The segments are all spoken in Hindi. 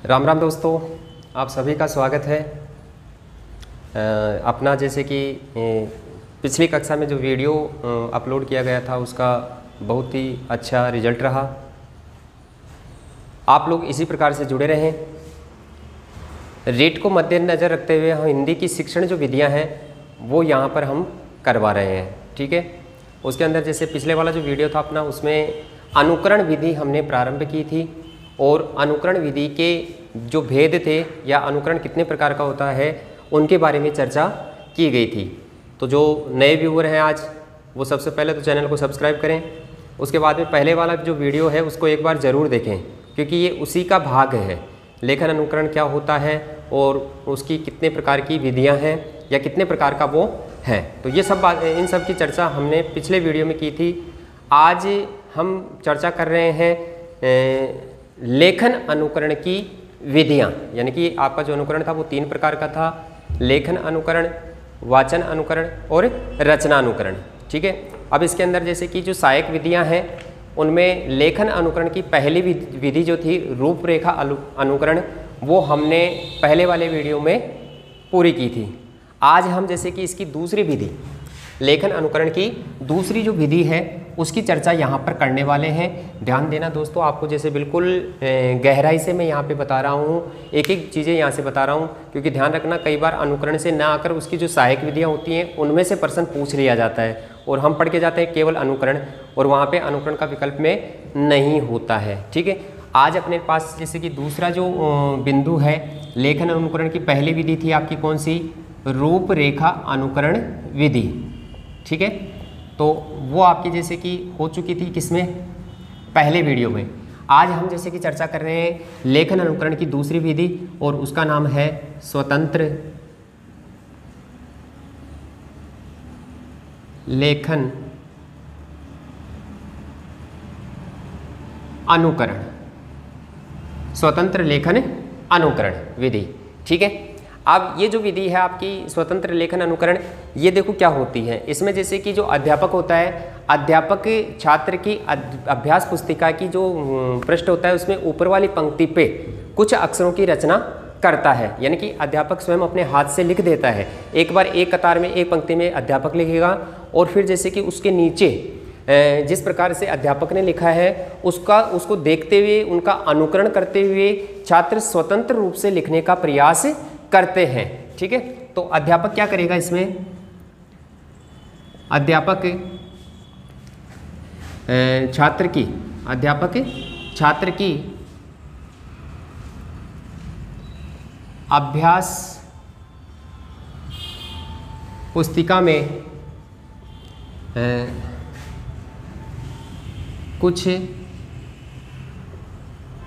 राम राम दोस्तों, आप सभी का स्वागत है। अपना जैसे कि पिछली कक्षा में जो वीडियो अपलोड किया गया था उसका बहुत ही अच्छा रिजल्ट रहा। आप लोग इसी प्रकार से जुड़े रहें। रेट को मद्देनज़र रखते हुए हम हिंदी की शिक्षण जो विधियां हैं वो यहाँ पर हम करवा रहे हैं, ठीक है। उसके अंदर जैसे पिछले वाला जो वीडियो था अपना, उसमें अनुकरण विधि हमने प्रारंभ की थी और अनुकरण विधि के जो भेद थे या अनुकरण कितने प्रकार का होता है उनके बारे में चर्चा की गई थी। तो जो नए व्यूअर हैं आज, वो सबसे पहले तो चैनल को सब्सक्राइब करें। उसके बाद में पहले वाला जो वीडियो है उसको एक बार ज़रूर देखें, क्योंकि ये उसी का भाग है। लेखन अनुकरण क्या होता है और उसकी कितने प्रकार की विधियाँ हैं या कितने प्रकार का वो है, तो ये सब बात, इन सब की चर्चा हमने पिछले वीडियो में की थी। आज हम चर्चा कर रहे हैं लेखन अनुकरण की विधियाँ, यानी कि आपका जो अनुकरण था वो 3 प्रकार का था: लेखन अनुकरण, वाचन अनुकरण और रचना अनुकरण, ठीक है। अब इसके अंदर जैसे कि जो सहायक विधियाँ हैं उनमें लेखन अनुकरण की पहली विधि जो थी रूपरेखा अनुकरण, वो हमने पहले वाले वीडियो में पूरी की थी। आज हम जैसे कि इसकी दूसरी विधि, लेखन अनुकरण की दूसरी जो विधि है उसकी चर्चा यहाँ पर करने वाले हैं। ध्यान देना दोस्तों, आपको जैसे बिल्कुल गहराई से मैं यहाँ पे बता रहा हूँ, एक एक चीज़ें यहाँ से बता रहा हूँ, क्योंकि ध्यान रखना कई बार अनुकरण से ना आकर उसकी जो सहायक विधियाँ होती हैं उनमें से प्रश्न पूछ लिया जाता है और हम पढ़ के जाते हैं केवल अनुकरण, और वहाँ पर अनुकरण का विकल्प में नहीं होता है, ठीक है। आज अपने पास जैसे कि दूसरा जो बिंदु है, लेखन अनुकरण की पहली विधि थी आपकी कौन सी? रूपरेखा अनुकरण विधि, ठीक है। तो वो आपकी जैसे कि हो चुकी थी किसमें? पहले वीडियो में। आज हम जैसे कि चर्चा कर रहे हैं लेखन अनुकरण की दूसरी विधि और उसका नाम है स्वतंत्र लेखन अनुकरण, स्वतंत्र लेखन अनुकरण विधि, ठीक है। अब ये जो विधि है आपकी स्वतंत्र लेखन अनुकरण, ये देखो क्या होती है। इसमें जैसे कि जो अध्यापक होता है, अध्यापक छात्र की अभ्यास पुस्तिका की जो पृष्ठ होता है उसमें ऊपर वाली पंक्ति पे कुछ अक्षरों की रचना करता है, यानी कि अध्यापक स्वयं अपने हाथ से लिख देता है। एक बार एक कतार में एक पंक्ति में अध्यापक लिखेगा और फिर जैसे कि उसके नीचे जिस प्रकार से अध्यापक ने लिखा है उसको देखते हुए, उनका अनुकरण करते हुए छात्र स्वतंत्र रूप से लिखने का प्रयास करते हैं, ठीक है। तो अध्यापक क्या करेगा इसमें? अध्यापक छात्र की अभ्यास पुस्तिका में कुछ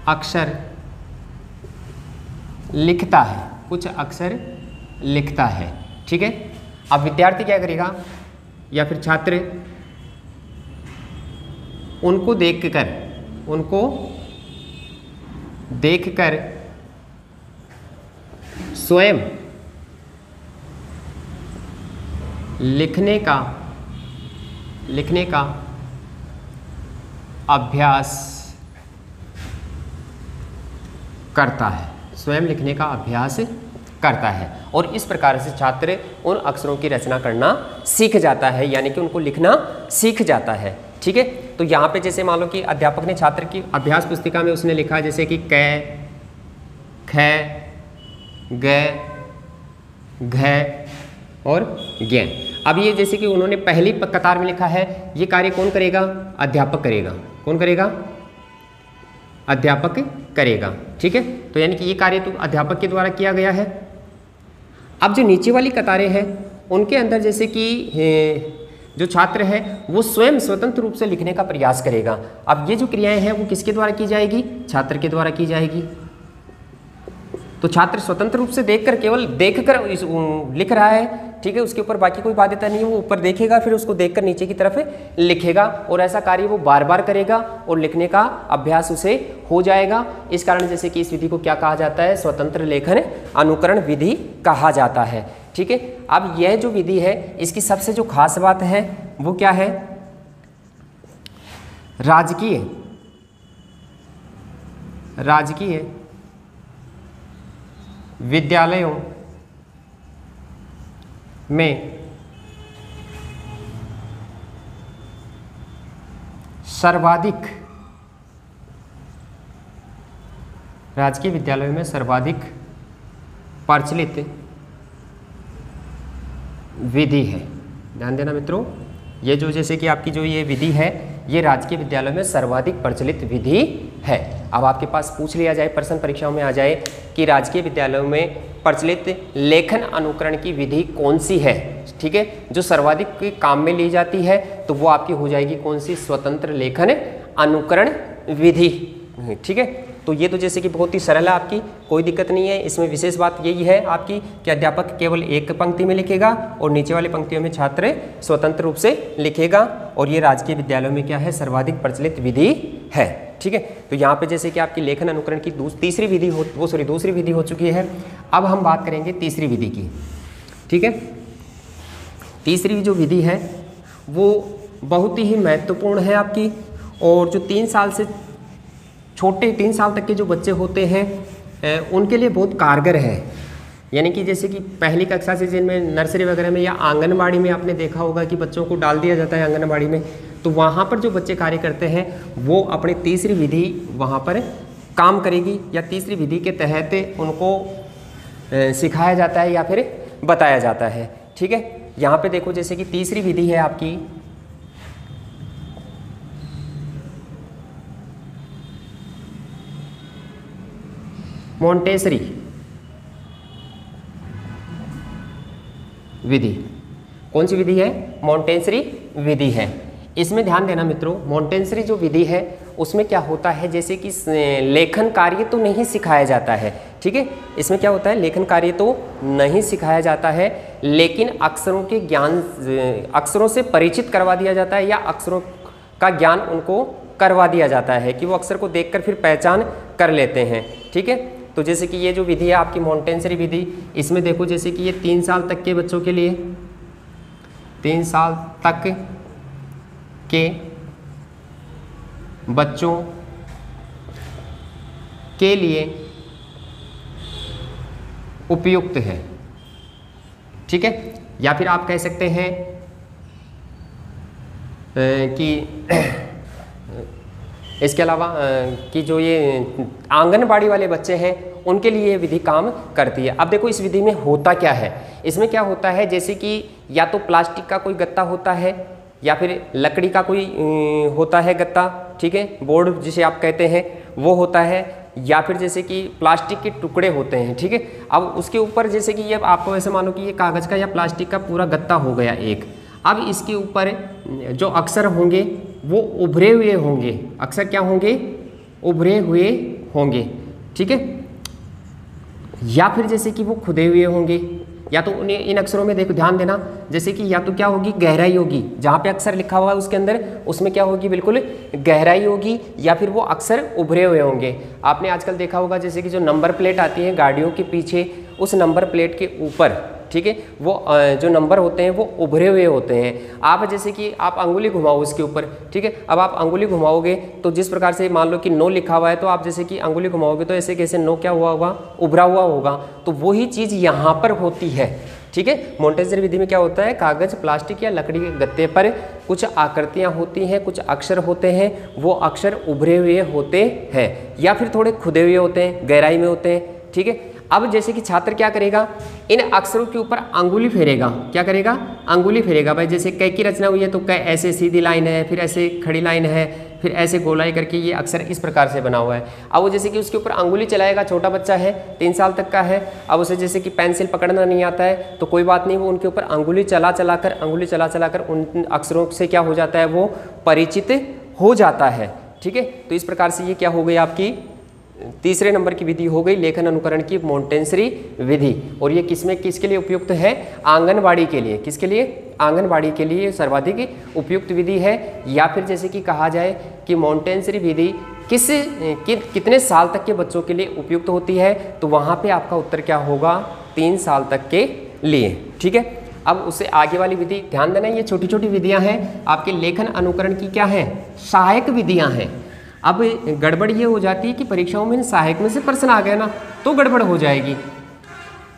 अक्षर लिखता है, कुछ अक्षर लिखता है, ठीक है। अब विद्यार्थी क्या करेगा या फिर छात्र उनको देखकर स्वयं लिखने का अभ्यास करता है, स्वयं लिखने का अभ्यास करता है और इस प्रकार से छात्र उन अक्षरों की रचना करना सीख जाता है, यानी कि उनको लिखना सीख जाता है, ठीक है। तो यहाँ पे जैसे मान लो कि अध्यापक ने छात्र की अभ्यास पुस्तिका में उसने लिखा जैसे कि क, ख, ग, घ और ज्ञ। अब ये जैसे कि उन्होंने पहली कतार में लिखा है, ये कार्य कौन करेगा? अध्यापक करेगा। कौन करेगा? अध्यापक करेगा, ठीक है। तो यानी कि ये कार्य तो अध्यापक के द्वारा किया गया है। अब जो नीचे वाली कतारें हैं उनके अंदर जैसे कि जो छात्र है वो स्वयं स्वतंत्र रूप से लिखने का प्रयास करेगा। अब ये जो क्रियाएं हैं वो किसके द्वारा की जाएगी? छात्र के द्वारा की जाएगी। तो छात्र स्वतंत्र रूप से देखकर, केवल देखकर लिख रहा है, ठीक है। उसके ऊपर बाकी कोई बाध्यता नहीं है, वो ऊपर देखेगा फिर उसको देखकर नीचे की तरफ लिखेगा और ऐसा कार्य वो बार बार करेगा और लिखने का अभ्यास उसे हो जाएगा। इस कारण जैसे कि इस विधि को क्या कहा जाता है? स्वतंत्र लेखन अनुकरण विधि कहा जाता है, ठीक है। अब यह जो विधि है इसकी सबसे जो खास बात है वो क्या है? राजकीय विद्यालयों में सर्वाधिक, राजकीय विद्यालयों में सर्वाधिक प्रचलित विधि है। ध्यान देना मित्रों, ये जो जैसे कि आपकी जो ये विधि है, ये राजकीय विद्यालयों में सर्वाधिक प्रचलित विधि है। अब आपके पास पूछ लिया जाए, प्रश्न परीक्षाओं में आ जाए कि राजकीय विद्यालयों में प्रचलित लेखन अनुकरण की विधि कौन सी है, ठीक है, जो सर्वाधिक काम में ली जाती है, तो वो आपकी हो जाएगी कौन सी, स्वतंत्र लेखन अनुकरण विधि, ठीक है। तो ये तो जैसे कि बहुत ही सरल है, आपकी कोई दिक्कत नहीं है। इसमें विशेष बात यही है आपकी कि अध्यापक केवल एक पंक्ति में लिखेगा और नीचे वाली पंक्तियों में छात्र स्वतंत्र रूप से लिखेगा, और ये राजकीय विद्यालयों में क्या है, सर्वाधिक प्रचलित विधि है, ठीक है। तो यहाँ पे जैसे कि आपकी लेखन अनुकरण की दूसरी विधि हो चुकी है। अब हम बात करेंगे तीसरी विधि की, ठीक है। तीसरी जो विधि है वो बहुत ही महत्वपूर्ण है आपकी, और जो 3 साल से छोटे 3 साल तक के जो बच्चे होते हैं उनके लिए बहुत कारगर है। यानी कि जैसे कि पहली कक्षा से जिनमें नर्सरी वगैरह में या आंगनबाड़ी में आपने देखा होगा कि बच्चों को डाल दिया जाता है आंगनबाड़ी में, तो वहाँ पर जो बच्चे कार्य करते हैं वो अपनी तीसरी विधि वहाँ पर काम करेगी, या तीसरी विधि के तहत उनको सिखाया जाता है या फिर बताया जाता है, ठीक है। यहाँ पे देखो जैसे कि तीसरी विधि है आपकी मोंटेसरी विधि। कौन सी विधि है, मोंटेसरी विधि है। इसमें ध्यान देना मित्रों, मोंटेसरी जो विधि है उसमें क्या होता है, जैसे कि लेखन कार्य तो नहीं सिखाया जाता है, ठीक है। इसमें क्या होता है, लेखन कार्य तो नहीं सिखाया जाता है, लेकिन अक्षरों के ज्ञान, अक्षरों से परिचित करवा दिया जाता है, या अक्षरों का ज्ञान उनको करवा दिया जाता है कि वो अक्षर को देखकर फिर पहचान कर लेते हैं, ठीक है। तो जैसे कि ये जो विधि है आपकी मोंटेसरी विधि, इसमें देखो जैसे कि ये 3 साल तक के बच्चों के लिए, 3 साल तक के बच्चों के लिए उपयुक्त है, ठीक है। या फिर आप कह सकते हैं कि इसके अलावा कि जो ये आंगनबाड़ी वाले बच्चे हैं उनके लिए ये विधि काम करती है। अब देखो इस विधि में होता क्या है, इसमें क्या होता है, जैसे कि या तो प्लास्टिक का कोई गत्ता होता है या फिर लकड़ी का कोई होता है गत्ता, ठीक है, बोर्ड जिसे आप कहते हैं वो होता है, या फिर जैसे कि प्लास्टिक के टुकड़े होते हैं, ठीक है। अब उसके ऊपर जैसे कि ये आपको ऐसे मानो कि ये कागज़ का या प्लास्टिक का पूरा गत्ता हो गया एक। अब इसके ऊपर जो अक्षर होंगे वो उभरे हुए होंगे, अक्षर क्या होंगे, उभरे हुए होंगे, ठीक है। या फिर जैसे कि वो खुदे हुए होंगे, या तो उन्हें इन अक्षरों में देखो ध्यान देना, जैसे कि या तो क्या होगी, गहराई होगी, जहाँ पे अक्षर लिखा हुआ है उसके अंदर उसमें क्या होगी, बिल्कुल गहराई होगी, या फिर वो अक्षर उभरे हुए होंगे। आपने आजकल देखा होगा जैसे कि जो नंबर प्लेट आती है गाड़ियों के पीछे, उस नंबर प्लेट के ऊपर, ठीक है, वो जो नंबर होते हैं वो उभरे हुए होते हैं। आप जैसे कि आप अंगुली घुमाओ उसके ऊपर, ठीक है। अब आप अंगुली घुमाओगे तो जिस प्रकार से मान लो कि नो लिखा हुआ है, तो आप जैसे कि अंगुली घुमाओगे तो ऐसे कैसे नो क्या हुआ होगा, उभरा हुआ होगा। तो वही चीज़ यहाँ पर होती है, ठीक है। मोंटेसरी विधि में क्या होता है, कागज़, प्लास्टिक या लकड़ी के गत्ते पर कुछ आकृतियाँ होती हैं, कुछ अक्षर होते हैं, वो अक्षर उभरे हुए होते हैं या फिर थोड़े खुदे हुए होते हैं, गहराई में होते हैं, ठीक है। अब जैसे कि छात्र क्या करेगा, इन अक्षरों के ऊपर अंगुली फेरेगा, क्या करेगा, अंगुली फेरेगा। भाई जैसे कै की रचना हुई है तो कै ऐसे सीधी लाइन है, फिर ऐसे खड़ी लाइन है, फिर ऐसे गोलाई करके ये अक्षर इस प्रकार से बना हुआ है। अब वो जैसे कि उसके ऊपर अंगुली चलाएगा, छोटा बच्चा है, 3 साल तक का है, अब उसे जैसे कि पेंसिल पकड़ना नहीं आता है तो कोई बात नहीं, वो उनके ऊपर अंगुली चला चलाकर उन अक्षरों से क्या हो जाता है, वो परिचित हो जाता है, ठीक है। तो इस प्रकार से ये क्या हो गई, आपकी तीसरे नंबर की विधि हो गई लेखन अनुकरण की मोंटेसरी विधि। और ये किसके लिए उपयुक्त है, आंगनबाड़ी के लिए। किसके लिए, आंगनबाड़ी के लिए सर्वाधिक उपयुक्त विधि है। या फिर जैसे कि कहा जाए कि मोंटेसरी विधि कितने साल तक के बच्चों के लिए उपयुक्त होती है, तो वहाँ पे आपका उत्तर क्या होगा, 3 साल तक के लिए, ठीक है। अब उससे आगे वाली विधि ध्यान देना, ये छोटी छोटी विधियाँ हैं आपके लेखन अनुकरण की, क्या है, सहायक विधियाँ हैं। अब गड़बड़ ये हो जाती है कि परीक्षाओं में सहायक में से प्रश्न आ गया ना तो गड़बड़ हो जाएगी,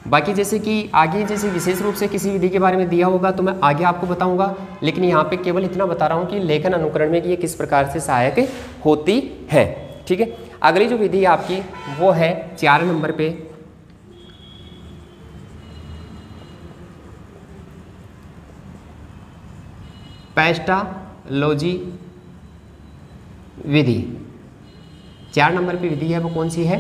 बाकी जैसे कि आगे जैसे विशेष रूप से किसी विधि के बारे में दिया होगा तो मैं आगे आपको बताऊंगा, लेकिन यहाँ पे केवल इतना बता रहा हूँ कि लेखन अनुकरण में कि ये किस प्रकार से सहायक होती है। ठीक है, अगली जो विधि है आपकी वो है 4 नंबर पे पेस्टालॉजी विधि। 4 नंबर पे विधि है वो कौन सी है?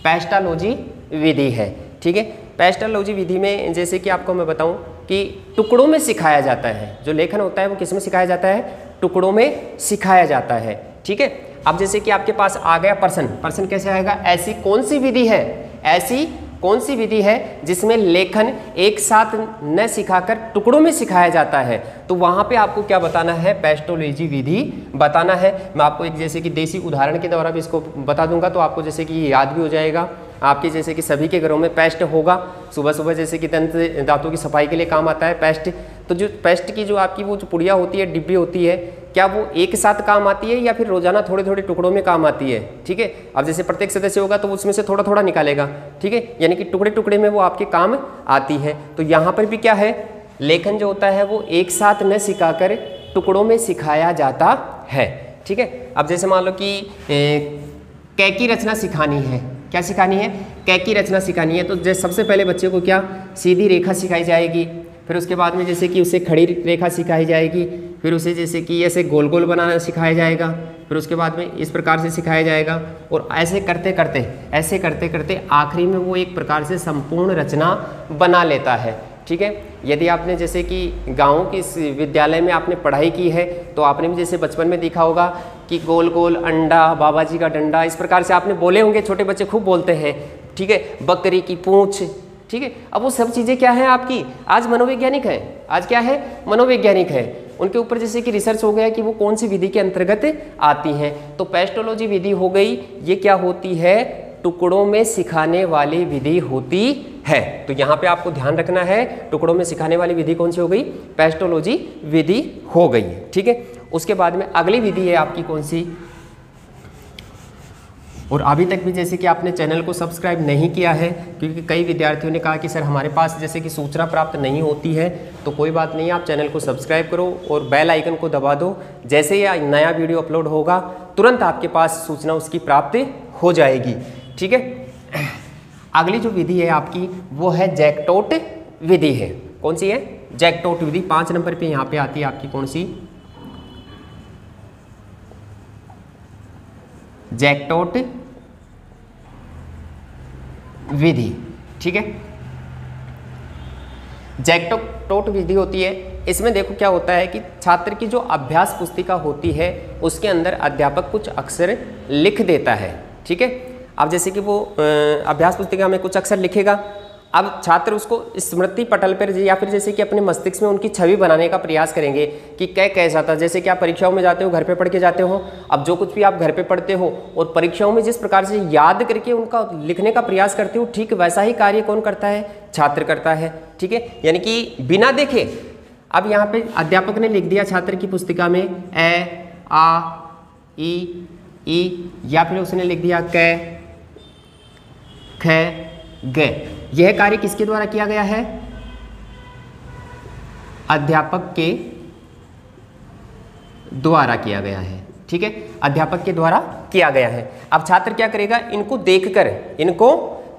पेस्टालॉजी विधि है। ठीक है, पेस्टालॉजी विधि में जैसे कि आपको मैं बताऊं कि टुकड़ों में सिखाया जाता है। जो लेखन होता है वो किस में सिखाया जाता है? टुकड़ों में सिखाया जाता है। ठीक है, अब जैसे कि आपके पास आ गया पर्सन कैसे आएगा? ऐसी कौन सी विधि है, ऐसी कौन सी विधि है जिसमें लेखन एक साथ न सिखाकर टुकड़ों में सिखाया जाता है? तो वहां पे आपको क्या बताना है? पेस्टालॉजी विधि बताना है। मैं आपको एक जैसे कि देसी उदाहरण के द्वारा भी इसको बता दूंगा तो आपको जैसे कि याद भी हो जाएगा। आपके जैसे कि सभी के घरों में पेस्ट होगा, सुबह सुबह जैसे कि दांतों की सफाई के लिए काम आता है पेस्ट। तो जो पेस्ट की जो आपकी वो जो पुड़िया होती है, डिब्बी होती है, क्या वो एक साथ काम आती है या फिर रोजाना थोड़े थोड़े टुकड़ों में काम आती है? ठीक है, अब जैसे प्रत्येक सदस्य होगा तो उसमें से थोड़ा थोड़ा निकालेगा। ठीक है, यानी कि टुकड़े टुकड़े में वो आपके काम आती है। तो यहाँ पर भी क्या है? लेखन जो होता है वो एक साथ न सिखाकर टुकड़ों में सिखाया जाता है। ठीक है, अब जैसे मान लो कि कै की रचना सिखानी है। क्या सिखानी है? कै की रचना सिखानी है। तो जैसे सबसे पहले बच्चे को क्या सीधी रेखा सिखाई जाएगी, फिर उसके बाद में जैसे कि उसे खड़ी रेखा सिखाई जाएगी, फिर उसे जैसे कि ऐसे गोल गोल बनाना सिखाया जाएगा, फिर उसके बाद में इस प्रकार से सिखाया जाएगा। और ऐसे करते करते आखिरी में वो एक प्रकार से संपूर्ण रचना बना लेता है। ठीक है, यदि आपने जैसे कि गाँव के इस विद्यालय में आपने पढ़ाई की है तो आपने भी जैसे बचपन में देखा होगा कि गोल गोल अंडा, बाबा जी का डंडा, इस प्रकार से आपने बोले होंगे। छोटे बच्चे खूब बोलते हैं। ठीक है, बकरी की पूंछ। ठीक है, अब वो सब चीज़ें क्या है आपकी? आज मनोवैज्ञानिक है। आज क्या है? मनोवैज्ञानिक है। उनके ऊपर जैसे कि रिसर्च हो गया कि वो कौन सी विधि के अंतर्गत आती हैं। तो पेस्टालॉजी विधि हो गई, ये क्या होती है? टुकड़ों में सिखाने वाली विधि होती है। तो यहाँ पे आपको ध्यान रखना है, टुकड़ों में सिखाने वाली विधि कौन सी हो गई? पेस्टालॉजी विधि हो गई है। ठीक है, उसके बाद में अगली विधि है आपकी कौन सी? और अभी तक भी जैसे कि आपने चैनल को सब्सक्राइब नहीं किया है, क्योंकि कई विद्यार्थियों ने कहा कि सर हमारे पास जैसे कि सूचना प्राप्त नहीं होती है, तो कोई बात नहीं, आप चैनल को सब्सक्राइब करो और बेल आइकन को दबा दो। जैसे ही नया वीडियो अपलोड होगा तुरंत आपके पास सूचना उसकी प्राप्त हो जाएगी। ठीक है, अगली जो विधि है आपकी वो है जैकटॉट विधि है। कौन सी है? जैकटॉट विधि। 5 नंबर पे यहाँ पे आती है आपकी कौन सी? जैकटॉट विधि। ठीक है, जैकटॉट विधि होती है। इसमें देखो क्या होता है कि छात्र की जो अभ्यास पुस्तिका होती है उसके अंदर अध्यापक कुछ अक्षर लिख देता है। ठीक है, अब जैसे कि वो अभ्यास पुस्तिका में कुछ अक्षर लिखेगा, अब छात्र उसको स्मृति पटल पर या फिर जैसे कि अपने मस्तिष्क में उनकी छवि बनाने का प्रयास करेंगे कि कैसा था। जैसे कि आप परीक्षाओं में जाते हो, घर पे पढ़ के जाते हो, अब जो कुछ भी आप घर पे पढ़ते हो और परीक्षाओं में जिस प्रकार से याद करके उनका लिखने का प्रयास करते हो, ठीक वैसा ही कार्य कौन करता है? छात्र करता है। ठीक है, यानी कि बिना देखे, अब यहाँ पे अध्यापक ने लिख दिया छात्र की पुस्तिका में ए, आ, ई, या फिर उसने लिख दिया क, ख, ग। यह कार्य किसके द्वारा किया गया है? अध्यापक के द्वारा किया गया है। ठीक है, अध्यापक के द्वारा किया गया है। अब छात्र क्या करेगा? इनको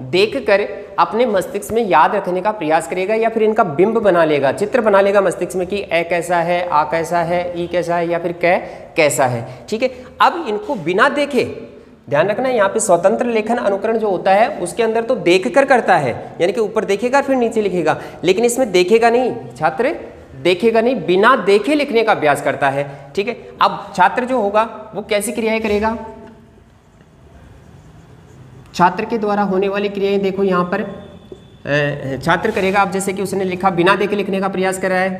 देखकर अपने मस्तिष्क में याद रखने का प्रयास करेगा या फिर इनका बिंब बना लेगा, चित्र बना लेगा मस्तिष्क में कि ए कैसा है, आ कैसा है, ई कैसा है या फिर क कैसा है। ठीक है, अब इनको बिना देखे, ध्यान रखना यहाँ पे स्वतंत्र लेखन अनुकरण जो होता है उसके अंदर तो देखकर करता है, यानी कि ऊपर देखेगा फिर नीचे लिखेगा, लेकिन इसमें देखेगा नहीं, छात्र देखेगा नहीं, बिना देखे लिखने का अभ्यास करता है। ठीक है, अब छात्र जो होगा वो कैसी क्रियाएं करेगा? छात्र के द्वारा होने वाली क्रियाएं देखो यहाँ पर छात्र करेगा। अब जैसे कि उसने लिखा, बिना देखे लिखने का प्रयास कर रहा है,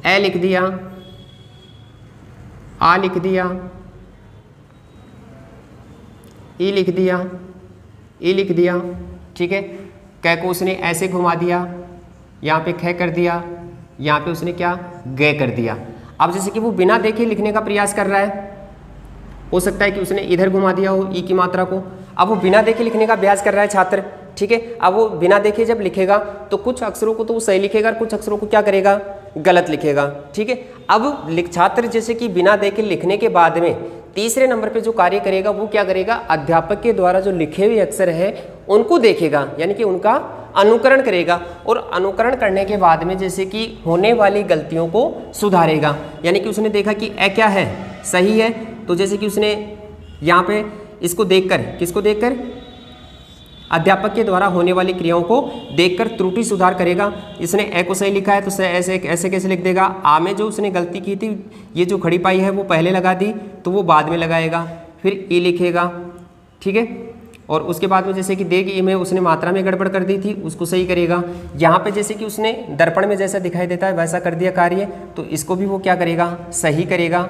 ए लिख दिया, आ लिख दिया, ई लिख दिया, ई लिख दिया। ठीक है, कै को उसने ऐसे घुमा दिया, यहाँ पे ख कर दिया, यहाँ पे उसने क्या ग कर दिया। अब जैसे कि वो बिना देखे लिखने का प्रयास कर रहा है, हो सकता है कि उसने इधर घुमा दिया हो ई की मात्रा को। अब वो बिना देखे लिखने का अभ्यास कर रहा है छात्र, ठीक है। अब वो बिना देखे जब लिखेगा तो कुछ अक्षरों को तो वो सही लिखेगा और कुछ अक्षरों को क्या करेगा, गलत लिखेगा, ठीक है। अब छात्र जैसे कि बिना देखे लिखने के बाद में तीसरे नंबर पे जो कार्य करेगा वो क्या करेगा, अध्यापक के द्वारा जो लिखे हुए अक्षर है उनको देखेगा, यानी कि उनका अनुकरण करेगा और अनुकरण करने के बाद में जैसे कि होने वाली गलतियों को सुधारेगा। यानी कि उसने देखा कि ए क्या है, सही है, तो जैसे कि उसने यहाँ पे इसको देखकर, किसको देखकर, अध्यापक के द्वारा होने वाली क्रियाओं को देखकर त्रुटि सुधार करेगा। इसने ए को सही लिखा है तो ऐसे ऐसे कैसे लिख देगा, आ में जो उसने गलती की थी, ये जो खड़ी पाई है वो पहले लगा दी तो वो बाद में लगाएगा, फिर ई लिखेगा, ठीक है। और उसके बाद में जैसे कि दे ई में उसने मात्रा में गड़बड़ कर दी थी, उसको सही करेगा। यहाँ पे जैसे कि उसने दर्पण में जैसा दिखाई देता है वैसा कर दिया कार्य, तो इसको भी वो क्या करेगा, सही करेगा।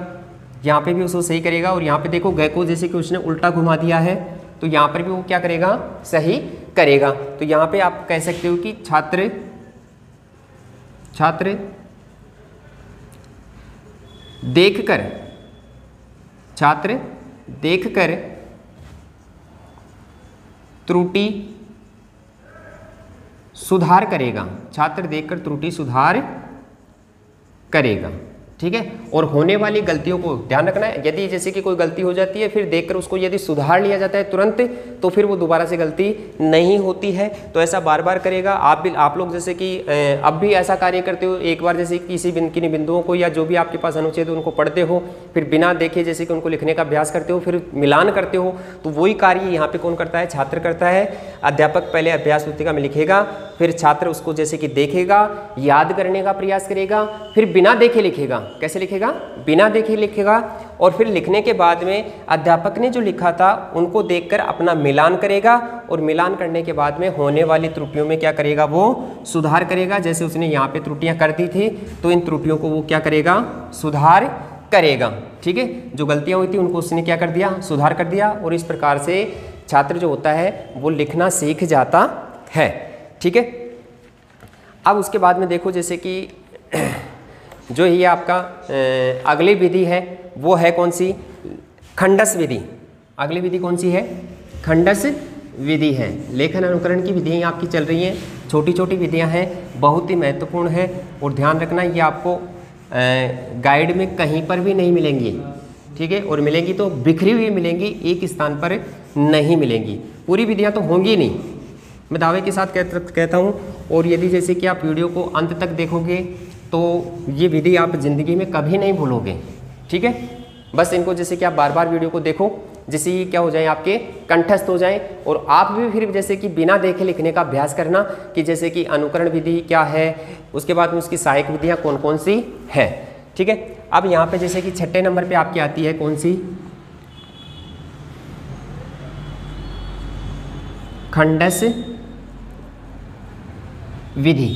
यहाँ पे भी उसको सही करेगा। और यहाँ पे देखो गै को जैसे कि उसने उल्टा घुमा दिया है तो यहाँ पर भी वो क्या करेगा, सही करेगा। तो यहाँ पे आप कह सकते हो कि छात्र देखकर त्रुटि सुधार करेगा, छात्र देखकर त्रुटि सुधार करेगा, ठीक है। और होने वाली गलतियों को ध्यान रखना है, यदि जैसे कि कोई गलती हो जाती है फिर देखकर उसको यदि सुधार लिया जाता है तुरंत, तो फिर वो दोबारा से गलती नहीं होती है। तो ऐसा बार बार करेगा। आप लोग जैसे कि अब भी ऐसा कार्य करते हो, एक बार जैसे किसी किन्हीं बिंदुओं को या जो भी आपके पास अनुच्छेद उनको पढ़ते हो, फिर बिना देखे जैसे कि उनको लिखने का अभ्यास करते हो, फिर मिलान करते हो, तो वही कार्य यहाँ पे कौन करता है, छात्र करता है। अध्यापक पहले अभ्यास पुस्तिका में लिखेगा, फिर छात्र उसको जैसे कि देखेगा, याद करने का प्रयास करेगा, फिर बिना देखे लिखेगा। कैसे लिखेगा, बिना देखे लिखेगा। और फिर लिखने के बाद में अध्यापक ने जो लिखा था उनको देखकर अपना मिलान करेगा, और मिलान करने के बाद में होने वाली त्रुटियों में क्या करेगा, वो सुधार करेगा। जैसे उसने यहाँ पे त्रुटियां कर दी थी तो इन त्रुटियों को वो क्या करेगा, सुधार करेगा, ठीक है। जो गलतियां हुई थी उनको उसने क्या कर दिया, सुधार कर दिया। और इस प्रकार से छात्र जो होता है वो लिखना सीख जाता है, ठीक है। अब उसके बाद में देखो जैसे कि जो ये आपका अगली विधि है वो है कौन सी, खंडस विधि। अगली विधि कौन सी है, खंडस विधि है। लेखन अनुकरण की विधियाँ आपकी चल रही हैं, छोटी छोटी विधियाँ हैं, बहुत ही महत्वपूर्ण है। और ध्यान रखना ये आपको गाइड में कहीं पर भी नहीं मिलेंगी, ठीक है। और मिलेंगी तो बिखरी हुई मिलेंगी, एक स्थान पर नहीं मिलेंगी। पूरी विधियाँ तो होंगी नहीं, मैं दावे के साथ कहता हूँ। और यदि जैसे कि आप वीडियो को अंत तक देखोगे तो ये विधि आप ज़िंदगी में कभी नहीं भूलोगे, ठीक है। बस इनको जैसे कि आप बार बार वीडियो को देखो, जिससे ये क्या हो जाए, आपके कंठस्थ हो जाएं। और आप भी फिर जैसे कि बिना देखे लिखने का अभ्यास करना कि जैसे कि अनुकरण विधि क्या है, उसके बाद में उसकी सहायक विधियाँ कौन कौन सी है, ठीक है। अब यहाँ पे जैसे कि 6ठे नंबर पे आपकी आती है कौन सी, खंडस विधि।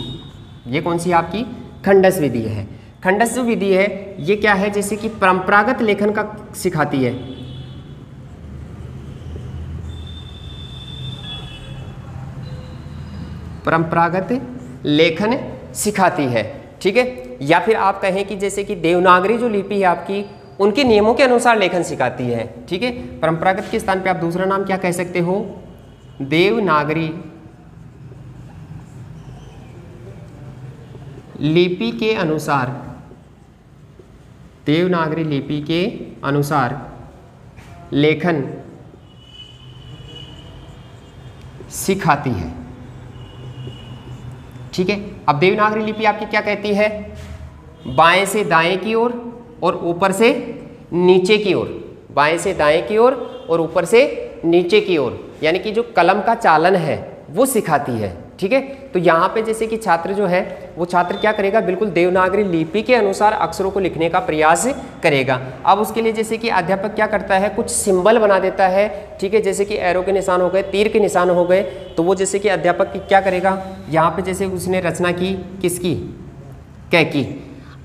ये कौन सी आपकी खंडस विधि है। खंडस जो विधि है ये क्या है, जैसे कि परंपरागत लेखन का सिखाती है। परंपरागत लेखन सिखाती है, ठीक है। या फिर आप कहें कि जैसे कि देवनागरी जो लिपि है आपकी, उनके नियमों के अनुसार लेखन सिखाती है, ठीक है। परंपरागत के स्थान पे आप दूसरा नाम क्या कह सकते हो, देवनागरी लिपि के अनुसार, देवनागरी लिपि के अनुसार लेखन सिखाती है, ठीक है। अब देवनागरी लिपि आपकी क्या कहती है, बाएं से दाएं की ओर और ऊपर से नीचे की ओर, बाएं से दाएं की ओर और ऊपर से नीचे की ओर, यानी कि जो कलम का चालन है वो सिखाती है, ठीक है। तो यहाँ पे जैसे कि छात्र जो है वो छात्र क्या करेगा, बिल्कुल देवनागरी लिपि के अनुसार अक्षरों को लिखने का प्रयास करेगा। अब उसके लिए जैसे कि अध्यापक क्या करता है, कुछ सिंबल बना देता है, ठीक है। जैसे कि एरो के निशान हो गए, तीर के निशान हो गए, तो वो जैसे कि अध्यापक क्या करेगा, यहाँ पे जैसे उसने रचना की किसकी, कै की।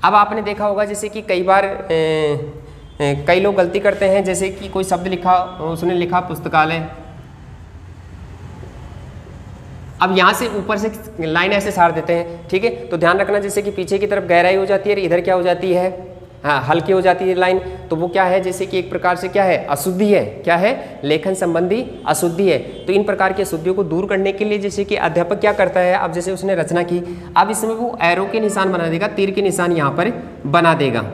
अब आपने देखा होगा जैसे कि कई बार कई लोग गलती करते हैं, जैसे कि कोई शब्द लिखा, उसने लिखा पुस्तकालय, अब यहाँ से ऊपर से लाइन ऐसे सार देते हैं, ठीक है। तो ध्यान रखना जैसे कि पीछे की तरफ गहराई हो जाती है और इधर क्या हो जाती है, हाँ हल्की हो जाती है लाइन, तो वो क्या है, जैसे कि एक प्रकार से क्या है, अशुद्धि है। क्या है, लेखन संबंधी अशुद्धि है। तो इन प्रकार की अशुद्धियों को दूर करने के लिए जैसे कि अध्यापक क्या करता है, अब जैसे उसने रचना की, अब इसमें वो एरो के निशान बना देगा, तीर के निशान यहाँ पर बना देगा।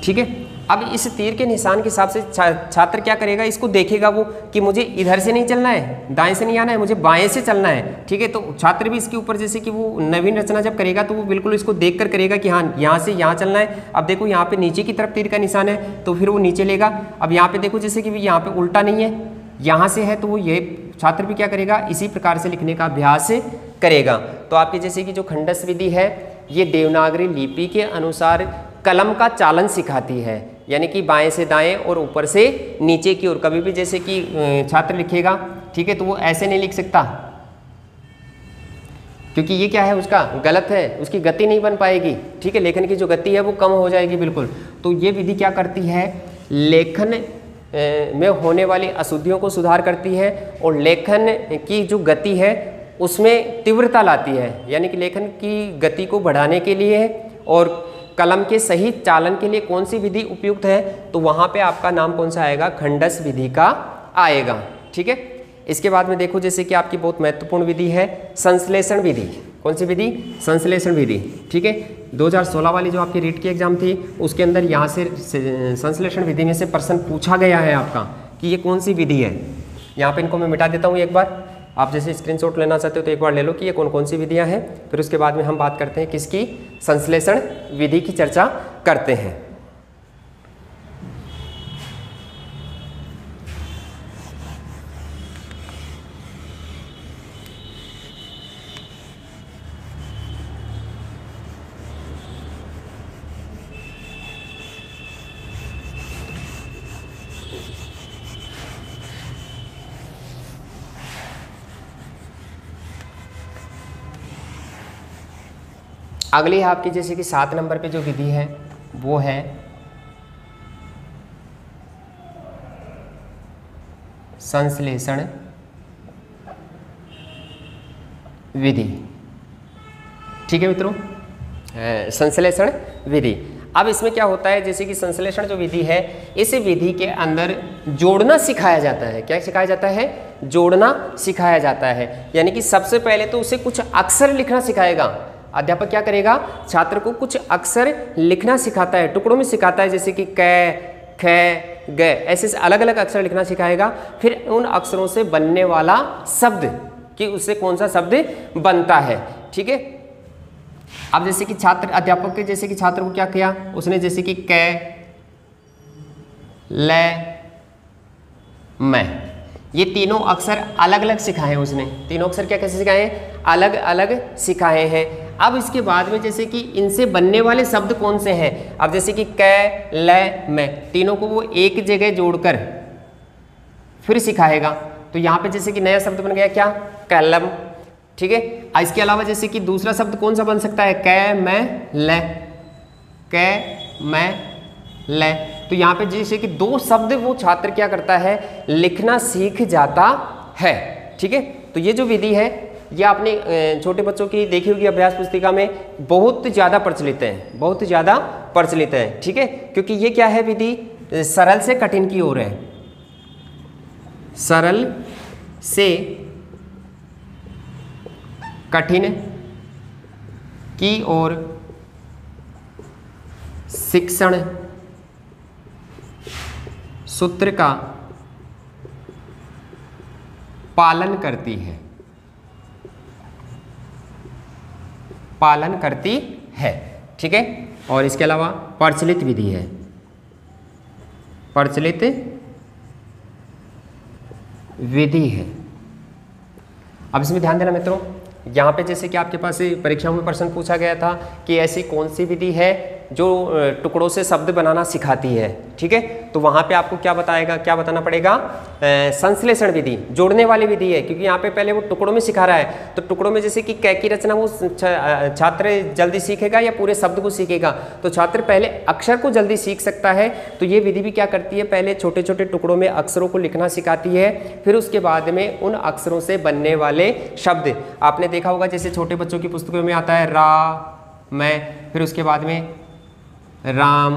ठीक है, अब इस तीर के निशान के हिसाब से छात्र क्या करेगा, इसको देखेगा वो कि मुझे इधर से नहीं चलना है, दाएं से नहीं आना है, मुझे बाएं से चलना है। ठीक है, तो छात्र भी इसके ऊपर जैसे कि वो नवीन रचना जब करेगा तो वो बिल्कुल इसको देख कर करेगा कि हाँ यहाँ से यहाँ चलना है। अब देखो यहाँ पे नीचे की तरफ तीर का निशान है तो फिर वो नीचे लेगा। अब यहाँ पे देखो जैसे कि यहाँ पे उल्टा नहीं है, यहाँ से है, तो वो ये छात्र भी क्या करेगा, इसी प्रकार से लिखने का अभ्यास करेगा। तो आपकी जैसे कि जो खंडस विधि है ये देवनागरी लिपि के अनुसार कलम का चालन सिखाती है, यानी कि बाएं से दाएं और ऊपर से नीचे की ओर। कभी भी जैसे कि छात्र लिखेगा, ठीक है, तो वो ऐसे नहीं लिख सकता, क्योंकि ये क्या है, उसका गलत है, उसकी गति नहीं बन पाएगी। ठीक है, लेखन की जो गति है वो कम हो जाएगी बिल्कुल। तो ये विधि क्या करती है, लेखन में होने वाली अशुद्धियों को सुधार करती है और लेखन की जो गति है उसमें तीव्रता लाती है, यानी कि लेखन की गति को बढ़ाने के लिए और कलम के सही चालन के लिए कौन सी विधि उपयुक्त है, तो वहाँ पे आपका नाम कौन सा आएगा, खंडस विधि का आएगा। ठीक है, इसके बाद में देखो जैसे कि आपकी बहुत महत्वपूर्ण विधि है संश्लेषण विधि। कौन सी विधि, संश्लेषण विधि। ठीक है, 2016 वाली जो आपकी रीट की एग्जाम थी उसके अंदर यहाँ से संश्लेषण विधि में से प्रश्न पूछा गया है आपका कि ये कौन सी विधि है। यहाँ पे इनको मैं मिटा देता हूँ एक बार, आप जैसे स्क्रीनशॉट लेना चाहते हो तो एक बार ले लो कि ये कौन कौन सी विधियां हैं। फिर उसके बाद में हम बात करते हैं किसकी, संश्लेषण विधि की चर्चा करते हैं। अगली आपकी जैसे कि 7 नंबर पे जो विधि है वो है संश्लेषण विधि। ठीक है मित्रों, संश्लेषण विधि। अब इसमें क्या होता है, जैसे कि संश्लेषण जो विधि है इस विधि के अंदर जोड़ना सिखाया जाता है। क्या सिखाया जाता है, जोड़ना सिखाया जाता है। यानी कि सबसे पहले तो उसे कुछ अक्षर लिखना सिखाएगा। अध्यापक क्या करेगा, छात्र को कुछ अक्षर लिखना सिखाता है, टुकड़ों में सिखाता है, जैसे कि क, ख, ग, ऐसे अलग अलग अक्षर लिखना सिखाएगा। फिर उन अक्षरों से बनने वाला शब्द कि उससे कौन सा शब्द बनता है। ठीक है, अब जैसे कि छात्र, अध्यापक के जैसे कि छात्र को क्या किया, उसने जैसे कि क, ल, म, ये तीनों अक्षर अलग अलग सिखाए उसने। तीनों अक्षर क्या कैसे सिखाए हैं, अलग अलग सिखाए हैं। अब इसके बाद में जैसे कि इनसे बनने वाले शब्द कौन से हैं, अब जैसे कि क, ल, म, तीनों को वो एक जगह जोड़कर फिर सिखाएगा। तो यहाँ पे जैसे कि नया शब्द बन गया क्या, कलम। ठीक है, इसके अलावा जैसे कि दूसरा शब्द कौन सा बन सकता है, क, म, ल, क, म, ल। तो यहाँ पे जैसे कि 2 शब्द वो छात्र क्या करता है, लिखना सीख जाता है। ठीक है, तो ये जो विधि है ये आपने छोटे बच्चों की देखी होगी अभ्यास पुस्तिका में, बहुत ज़्यादा प्रचलित है, बहुत ज़्यादा प्रचलित है। ठीक है, क्योंकि ये क्या है, विधि सरल से कठिन की ओर है, सरल से कठिन की ओर शिक्षण सूत्र का पालन करती है, पालन करती है। ठीक है, और इसके अलावा प्रचलित विधि है, प्रचलित विधि है। अब इसमें ध्यान देना मित्रों, यहाँ पे जैसे कि आपके पास परीक्षाओं में प्रश्न पूछा गया था कि ऐसी कौन सी विधि है जो टुकड़ों से शब्द बनाना सिखाती है, ठीक है। तो वहाँ पे आपको क्या बताना पड़ेगा, संश्लेषण विधि, जोड़ने वाली विधि है, क्योंकि यहाँ पे पहले वो टुकड़ों में सिखा रहा है। तो टुकड़ों में जैसे कि कै की रचना वो छात्र जल्दी सीखेगा या पूरे शब्द को सीखेगा, तो छात्र पहले अक्षर को जल्दी सीख सकता है। तो ये विधि भी क्या करती है, पहले छोटे छोटे टुकड़ों में अक्षरों को लिखना सिखाती है, फिर उसके बाद में उन अक्षरों से बनने वाले शब्द, आपने देखा होगा जैसे छोटे बच्चों की पुस्तकों में आता है रा, मैं, फिर उसके बाद में राम,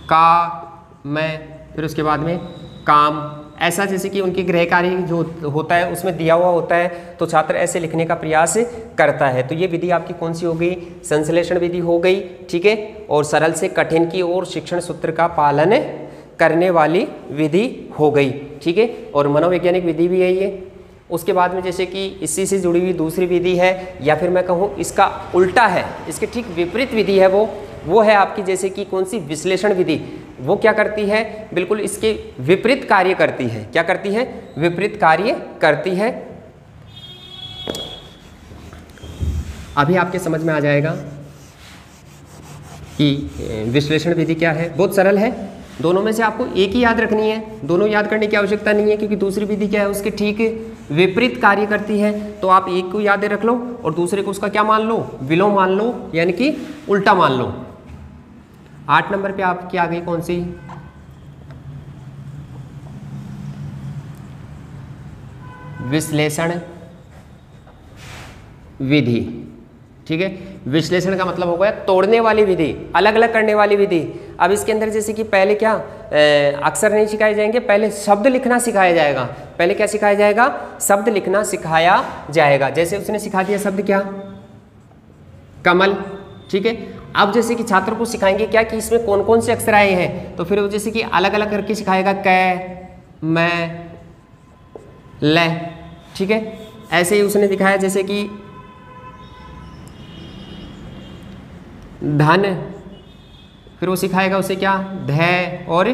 का, मैं, फिर उसके बाद में काम, ऐसा जैसे कि उनकी गृह कार्य जो होता है उसमें दिया हुआ होता है, तो छात्र ऐसे लिखने का प्रयास करता है। तो ये विधि आपकी कौन सी हो गई, संश्लेषण विधि हो गई, ठीक है। और सरल से कठिन की ओर शिक्षण सूत्र का पालन करने वाली विधि हो गई, ठीक है। और मनोवैज्ञानिक विधि भी है ये। उसके बाद में जैसे कि इसी से जुड़ी हुई दूसरी विधि है, या फिर मैं कहूँ इसका उल्टा है, इसके ठीक विपरीत विधि है, वो है आपकी जैसे कि कौन सी, विश्लेषण विधि। वो क्या करती है, बिल्कुल इसके विपरीत कार्य करती है। क्या करती है, विपरीत कार्य करती है। अभी आपके समझ में आ जाएगा कि विश्लेषण विधि क्या है। बहुत सरल है, दोनों में से आपको एक ही याद रखनी है, दोनों याद करने की आवश्यकता नहीं है, क्योंकि दूसरी विधि क्या है, उसके ठीक विपरीत कार्य करती है। तो आप एक को याद रख लो और दूसरे को उसका क्या मान लो, विलोम मान लो, यानी कि उल्टा मान लो। 8 नंबर पे आपकी आ गई कौन सी, विश्लेषण विधि, ठीक है। विश्लेषण का मतलब हो गया तोड़ने वाली विधि, अलग अलग करने वाली विधि। अब इसके अंदर जैसे कि पहले क्या, अक्षर नहीं सिखाए जाएंगे, पहले शब्द लिखना सिखाया जाएगा। पहले क्या सिखाया जाएगा, शब्द लिखना सिखाया जाएगा। जैसे उसने सिखा दिया शब्द क्या, कमल, ठीक है। अब जैसे कि छात्र को सिखाएंगे क्या कि इसमें कौन कौन से अक्षर आए हैं, तो फिर वो जैसे कि अलग अलग करके सिखाएगा, कै, मैं, ले, ठीक है। ऐसे ही उसने दिखाया जैसे कि धन, फिर वो सिखाएगा उसे क्या, धै और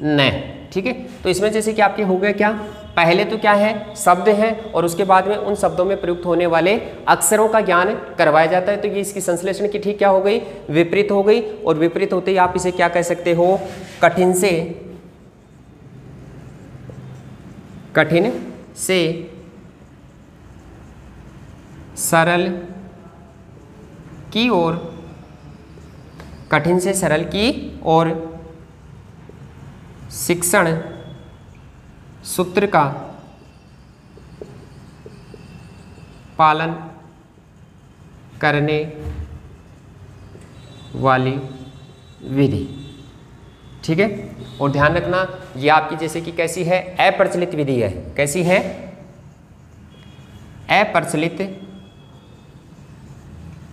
न, ठीक है। तो इसमें जैसे कि आपके हो गए क्या, पहले तो क्या है, शब्द हैं, और उसके बाद में उन शब्दों में प्रयुक्त होने वाले अक्षरों का ज्ञान करवाया जाता है। तो ये इसकी संश्लेषण की ठीक क्या हो गई, विपरीत हो गई। और विपरीत होते ही आप इसे क्या कह सकते हो, कठिन से सरल की ओर, कठिन से सरल की ओर शिक्षण सूत्र का पालन करने वाली विधि, ठीक है। और ध्यान रखना ये आपकी जैसे कि कैसी है, अप्रचलित विधि है। कैसी है, अप्रचलित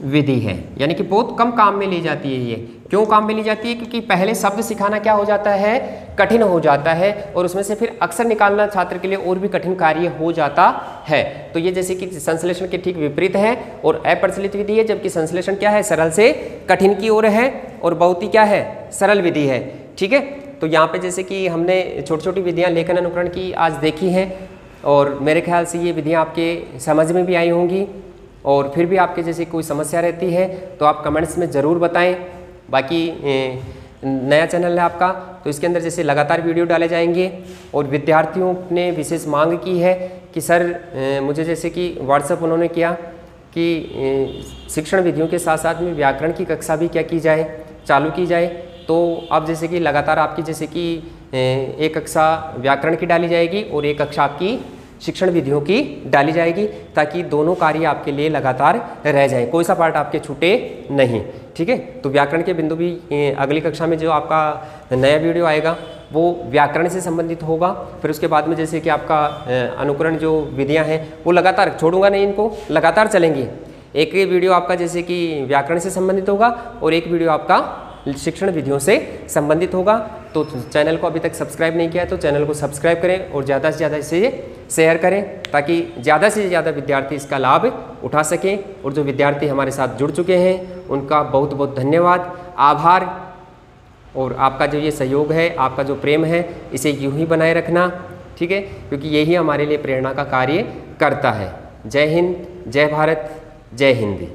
विधि है, यानी कि बहुत कम काम में ली जाती है। ये क्यों काम में ली जाती है, क्योंकि पहले शब्द सिखाना क्या हो जाता है, कठिन हो जाता है, और उसमें से फिर अक्षर निकालना छात्र के लिए और भी कठिन कार्य हो जाता है। तो ये जैसे कि संश्लेषण के ठीक विपरीत है और अप्रचलित विधि है, जबकि संश्लेषण क्या है, सरल से कठिन की ओर है, और बहुत ही क्या है, सरल विधि है, ठीक है। तो यहाँ पे जैसे कि हमने छोटी छोटी विधियाँ लेखन अनुकरण की आज देखी हैं, और मेरे ख्याल से ये विधियाँ आपके समझ में भी आई होंगी। और फिर भी आपके जैसे कोई समस्या रहती है तो आप कमेंट्स में ज़रूर बताएं। बाकी नया चैनल है आपका, तो इसके अंदर जैसे लगातार वीडियो डाले जाएंगे। और विद्यार्थियों ने विशेष मांग की है कि सर मुझे जैसे कि व्हाट्सएप उन्होंने किया कि शिक्षण विधियों के साथ साथ में व्याकरण की कक्षा भी क्या की जाए, चालू की जाए। तो अब जैसे कि लगातार आपकी जैसे कि एक कक्षा व्याकरण की डाली जाएगी और एक कक्षा आपकी शिक्षण विधियों की डाली जाएगी, ताकि दोनों कार्य आपके लिए लगातार रह जाए, कोई सा पार्ट आपके छूटे नहीं, ठीक है। तो व्याकरण के बिंदु भी अगली कक्षा में जो आपका नया वीडियो आएगा वो व्याकरण से संबंधित होगा। फिर उसके बाद में जैसे कि आपका अनुकरण जो विधियां हैं वो लगातार छोड़ूंगा नहीं, इनको लगातार चलेंगी। एक वीडियो आपका जैसे कि व्याकरण से संबंधित होगा और एक वीडियो आपका शिक्षण विधियों से संबंधित होगा। तो चैनल को अभी तक सब्सक्राइब नहीं किया है तो चैनल को सब्सक्राइब करें और ज़्यादा से ज़्यादा इसे शेयर करें, ताकि ज़्यादा से ज़्यादा विद्यार्थी इसका लाभ उठा सकें। और जो विद्यार्थी हमारे साथ जुड़ चुके हैं उनका बहुत बहुत धन्यवाद, आभार। और आपका जो ये सहयोग है, आपका जो प्रेम है, इसे यूं ही बनाए रखना, ठीक है, क्योंकि यही हमारे लिए प्रेरणा का कार्य करता है। जय हिंद, जय भारत, जय हिंद।